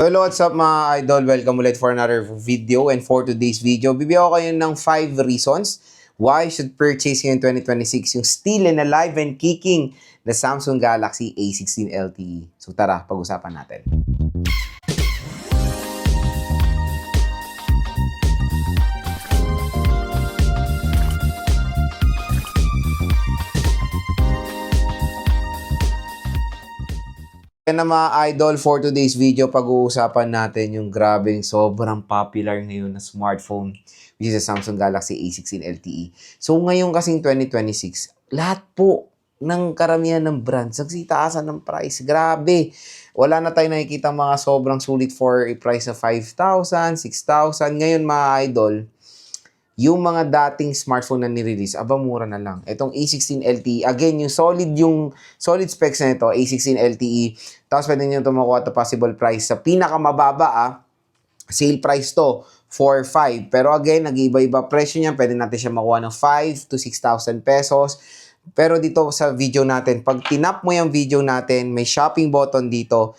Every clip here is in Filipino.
Hello, what's up mga idol? Welcome ulit for another video, and for today's video, bibigyan ko kayo ng 5 reasons why you should purchase ngayon 2026 yung still and alive and kicking na Samsung Galaxy A16 LTE. So tara, pag-usapan natin. Yan na mga idol, for today's video, pag-uusapan natin yung grabing sobrang popular ngayon na smartphone, which is the Samsung Galaxy A16 LTE. So ngayon kasing 2026, lahat po ng karamihan ng brands nagsitaasan ng price. Grabe! Wala na tayo nakikita mga sobrang sulit for a price na 5,000, 6,000. Ngayon mga idol, yung mga dating smartphone na nirelease, mura na lang. Itong A16 LTE, again, yung solid specs na ito, A16 LTE, tapos pwede nyo ito makuha at possible price sa pinakamababa, sale price to, 4,500. Pero again, nag-iiba-iba presyo niya, pwede natin siya makuha ng 5 to 6,000 pesos. Pero dito sa video natin, pag tinap mo yung video natin, may shopping button dito,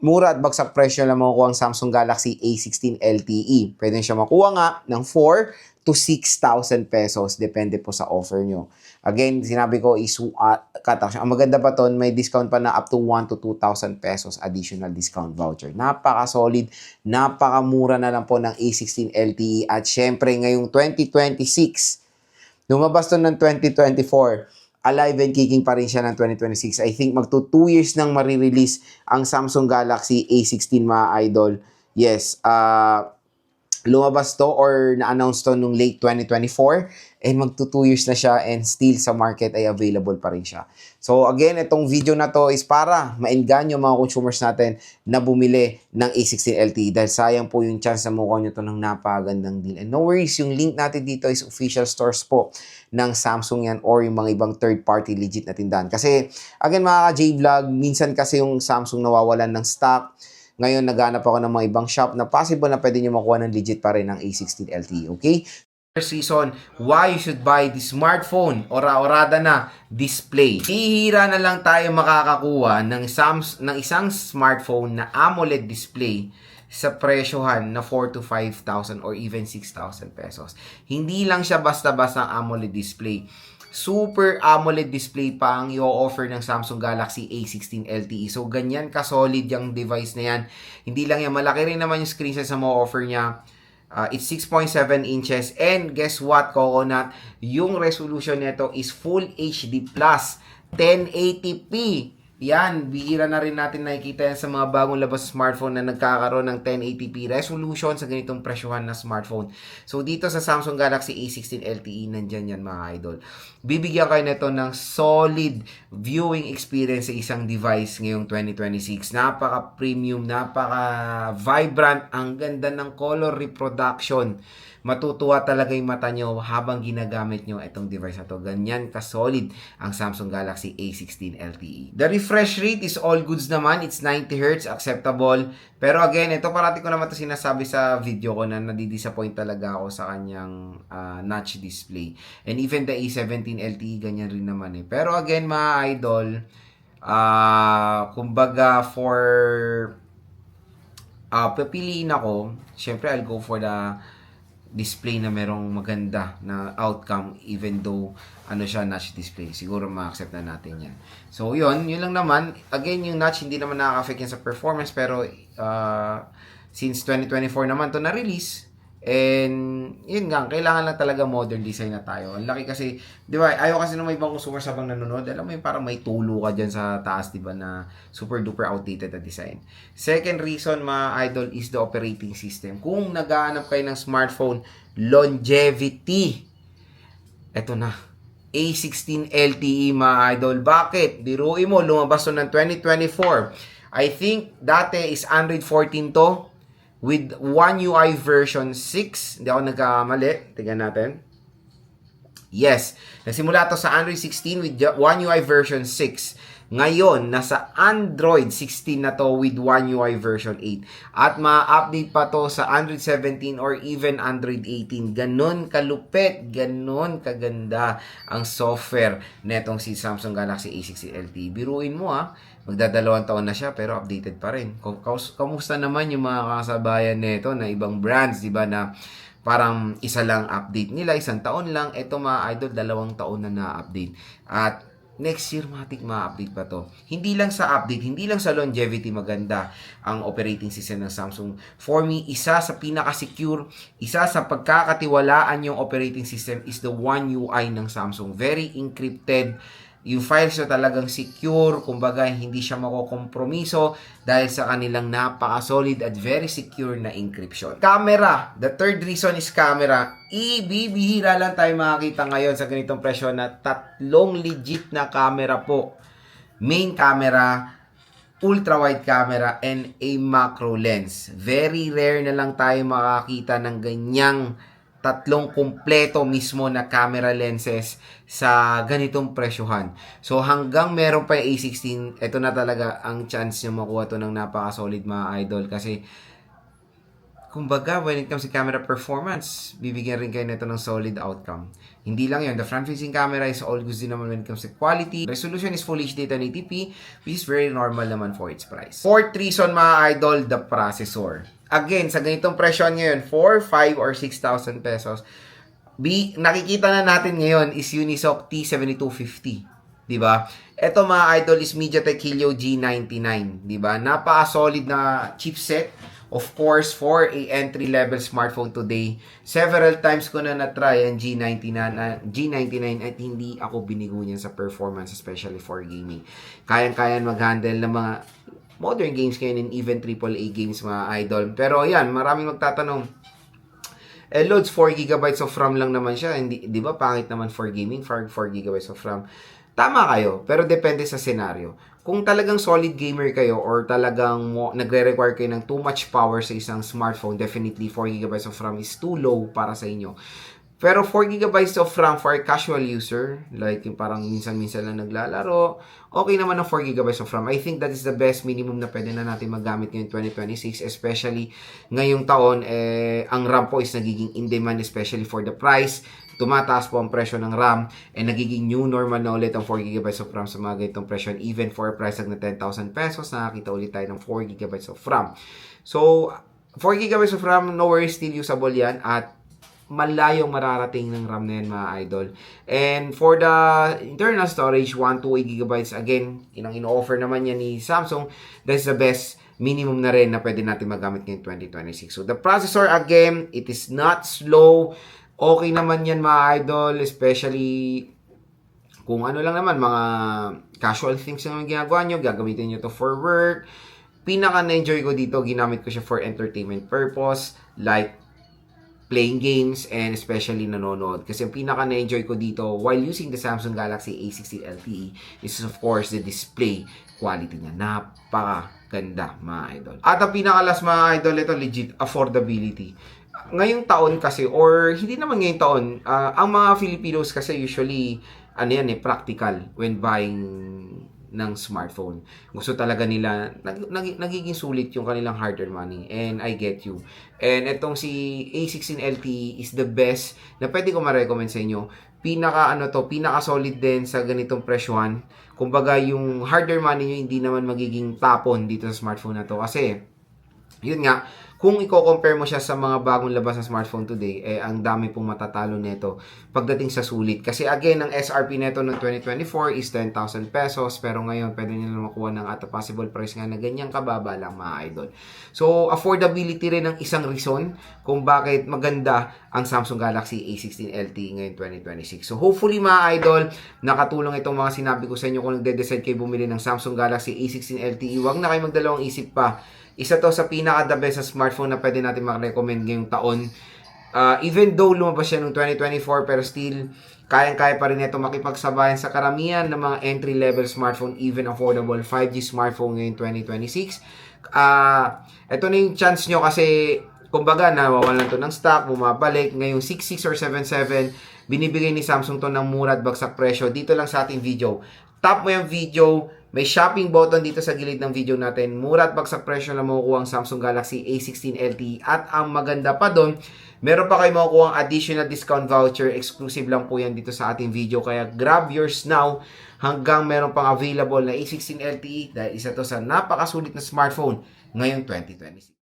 mura at bagsak presyo lang makukuha ang Samsung Galaxy A16 LTE. Pwede siya makuha nga ng 4 to 6,000 pesos. Depende po sa offer nyo. Again, sinabi ko is ang maganda pa ton, may discount pa na up to 1 to 2,000 pesos additional discount voucher. Napaka-solid, napakamura na lang po ng A16 LTE. At syempre, ngayong 2026, lumabas to ng 2024, alive and kicking pa rin siya ng 2026. I think magto 2 years nang marirelease ang Samsung Galaxy A16 mga idol. Yes, lumabas to or na-announce to nung late 2024 and magto 2 years na siya and still sa market ay available pa rin siya. So again, itong video na to is para maengganyo mga consumers natin na bumili ng A16 LTE dahil sayang po yung chance na makuha nyo to ng napakagandang deal. And no worries, yung link natin dito is official stores po ng Samsung yan or yung mga ibang third party legit na tindahan. Kasi again mga ka-J-Vlog, minsan kasi yung Samsung nawawalan ng stock. Ngayon, naghanap ako ng mga ibang shop na possible na pwede nyo makuha ng legit pa rin ng A16 LTE, okay? First reason why you should buy the smartphone, ora-orada na, display. Hihira na lang tayo makakakuha ng isang smartphone na AMOLED display sa presyohan na 4 to 5,000 or even 6,000 pesos. Hindi lang siya basta-basta AMOLED display. Super AMOLED display pa ang i-offer ng Samsung Galaxy A16 LTE. So, ganyan ka-solid yung device na yan. Hindi lang yan. Malaki rin naman yung screen size na ma-offer niya. It's 6.7 inches. And guess what, Coconut? Yung resolution nito is Full HD+, 1080p. Yan, bihira na rin natin nakikita yan sa mga bagong labas smartphone na nagkakaroon ng 1080p resolution sa ganitong presyohan na smartphone. So, dito sa Samsung Galaxy A16 LTE, nandyan yan mga idol. Bibigyan kayo nito ng solid viewing experience sa isang device ngayong 2026. Napaka-premium, napaka-vibrant, ang ganda ng color reproduction. Matutuwa talaga yung mata nyo habang ginagamit nyo itong device na to. Ganyan ka-solid ang Samsung Galaxy A16 LTE. The refresh rate is all goods naman. It's 90Hz, acceptable. Pero again, ito parati ko naman ito sinasabi sa video ko na nadidisappoint talaga ako sa kanyang notch display. And even the A17 LTE, ganyan rin naman eh. Pero again, mga idol, kumbaga pipiliin ako, syempre I'll go for the display na merong maganda na outcome even though siya notch display. Siguro ma-accept na natin yan. So yun lang naman. Again, yung notch hindi naman nakaka-affect yan sa performance pero since 2024 naman to na-release and yun nga, kailangan lang talaga modern design na tayo. Ang laki kasi, di ba, ayaw kasi ng may ibang consumers habang nanonood, alam mo yung parang may tulo ka dyan sa taas, di ba, na super duper outdated na design. Second reason, mga idol, is the operating system. Kung naghahanap kayo ng smartphone, longevity, eto na, A16 LTE, mga idol. Bakit? Biruin mo, lumabas to ng 2024. I think, dati is Android 14 to, with One UI version 6. Hindi ako nagkamali. Tingnan natin. Yes. Nagsimula to sa Android 16 with One UI version 6. Ngayon, nasa Android 16 na to with One UI version 8. At ma-update pa to sa Android 17 or even Android 18. Ganon kalupit, ganon kaganda ang software netong si Samsung Galaxy A16 LTE. Biruin mo Magdadalawang taon na siya pero updated pa rin. Kamusta naman yung mga kasabayan nito na ibang brands, di ba, na parang isa lang update nila, isang taon lang. Ito mga idol, 2 taon na na-update. At next year, matik ma-update pa to. Hindi lang sa update, hindi lang sa longevity maganda ang operating system ng Samsung. For me, isa sa pinaka-secure, isa sa pagkakatiwalaan yung operating system is the One UI ng Samsung. Very encrypted. Yung files nyo talagang secure, kumbaga hindi siya makokompromiso dahil sa kanilang napaka-solid at very secure na encryption. Camera, the third reason is camera. Ibibihira lang tayo makakita ngayon sa ganitong presyo na 3 legit na camera po. Main camera, ultra-wide camera, and a macro lens. Very rare na lang tayo makakita ng ganyang 3 kumpleto mismo na camera lenses sa ganitong presyohan. So hanggang meron pa yung A16, ito na talaga ang chance nyo makuha to ng napaka-solid mga idol. Kasi kumbaga, when it comes to camera performance, bibigyan rin kayo nito ng solid outcome. Hindi lang yun. The front-facing camera is all good din naman when it comes to quality. Resolution is Full HD 1080p, which is very normal naman for its price. Fourth reason mga idol, the processor. Again, sa ganitong presyo ngayon, 4, 5, or 6,000 pesos, nakikita na natin ngayon is Unisoc T7250. Diba? Ito mga idol is MediaTek Helio G99. Diba? Napaka-solid na chipset. Of course, for a entry-level smartphone today, several times ko na na-try ang G99 at hindi ako binigo niyan sa performance, especially for gaming. Kayang-kayan mag-handle ng mga modern games ngayon and even AAA games mga idol. Pero yan, maraming magtatanong, loads 4GB of RAM lang naman siya. Hindi, di ba pangit naman for gaming, 4GB of RAM. Tama kayo, pero depende sa senaryo. Kung talagang solid gamer kayo or talagang nagre-require kayo ng too much power sa isang smartphone, definitely 4GB of RAM is too low para sa inyo. Pero 4GB of RAM for a casual user, like yung parang minsan-minsan lang naglalaro, okay naman ang 4GB of RAM. I think that is the best minimum na pwede na natin magamit ngayon 2026, especially ngayong taon, ang RAM po is nagiging in demand, especially for the price. Tumataas po ang presyo ng RAM and nagiging new normal na ulit ang 4GB of RAM sa mga ganitong presyo. Even for a price tag na 10,000 pesos, nakakita ulit tayo ng 4GB of RAM. So, 4GB of RAM, no worries, still usable yan at malayong mararating ng RAM na yan mga idol. And for the internal storage, 1 to 8GB, again, ino-offer naman yan ni Samsung. That's the best minimum na rin na pwede natin magamit ngayon 2026. So, the processor, again, it is not slow. Okay naman yan mga idol, especially kung ano lang naman, mga casual things naman ginagawa nyo, gagamitin nyo to for work. Pinaka na-enjoy ko dito, ginamit ko siya for entertainment purpose, like playing games and especially nanonood. Kasi ang pinaka na-enjoy ko dito while using the Samsung Galaxy A16 LTE is of course the display quality niya. Napakaganda mga idol. At ang pinaka-last mga idol, ito legit affordability. Ngayong taon kasi, or hindi naman ngayong taon, ang mga Filipinos kasi usually, practical when buying ng smartphone. Gusto talaga nila, nagiging sulit yung kanilang hard-earned money. And I get you. And itong si A16 LTE is the best na pwede ko ma-recommend sa inyo. Pinaka-solid din sa ganitong presyohan. Kumbaga, yung hard-earned money nyo hindi naman magiging tapon dito sa smartphone na to. Kasi, yun nga, kung i-compare mo siya sa mga bagong labas na smartphone today, ang dami pong matatalo nito pagdating sa sulit. Kasi again, ang SRP nito noong 2024 is 10,000 pesos. Pero ngayon, pwede nyo makuha ng at a possible price nga na ganyang kababa lang mga idol. So, affordability rin ang isang reason kung bakit maganda ang Samsung Galaxy A16 LTE ngayon 2026. So, hopefully mga idol, nakatulong itong mga sinabi ko sa inyo kung nagde-decide kayo bumili ng Samsung Galaxy A16 LTE. Huwag na kayo magdalawang isip pa. Isa to sa pinaka-the best sa smartphone na pwede natin ma-recommend ngayong taon. Even though lumabas siya noong 2024, pero still, kayang-kaya pa rin ito makipagsabayan sa karamihan ng mga entry-level smartphone, even affordable 5G smartphone ngayong 2026. Ito na yung chance nyo kasi, kumbaga, nawawalan to ng stock, bumabalik. Ngayong 66 or 77, binibigay ni Samsung to ng mura at bagsak presyo. Dito lang sa ating video. Tap mo yung video, May shopping button dito sa gilid ng video natin. Mura at bagsak presyo lang makukuha ang Samsung Galaxy A16 LTE. At ang maganda pa doon, meron pa kayo makukuha ang additional discount voucher. Exclusive lang po yan dito sa ating video. Kaya grab yours now hanggang meron pang available na A16 LTE dahil isa to sa napakasulit na smartphone ngayong 2026.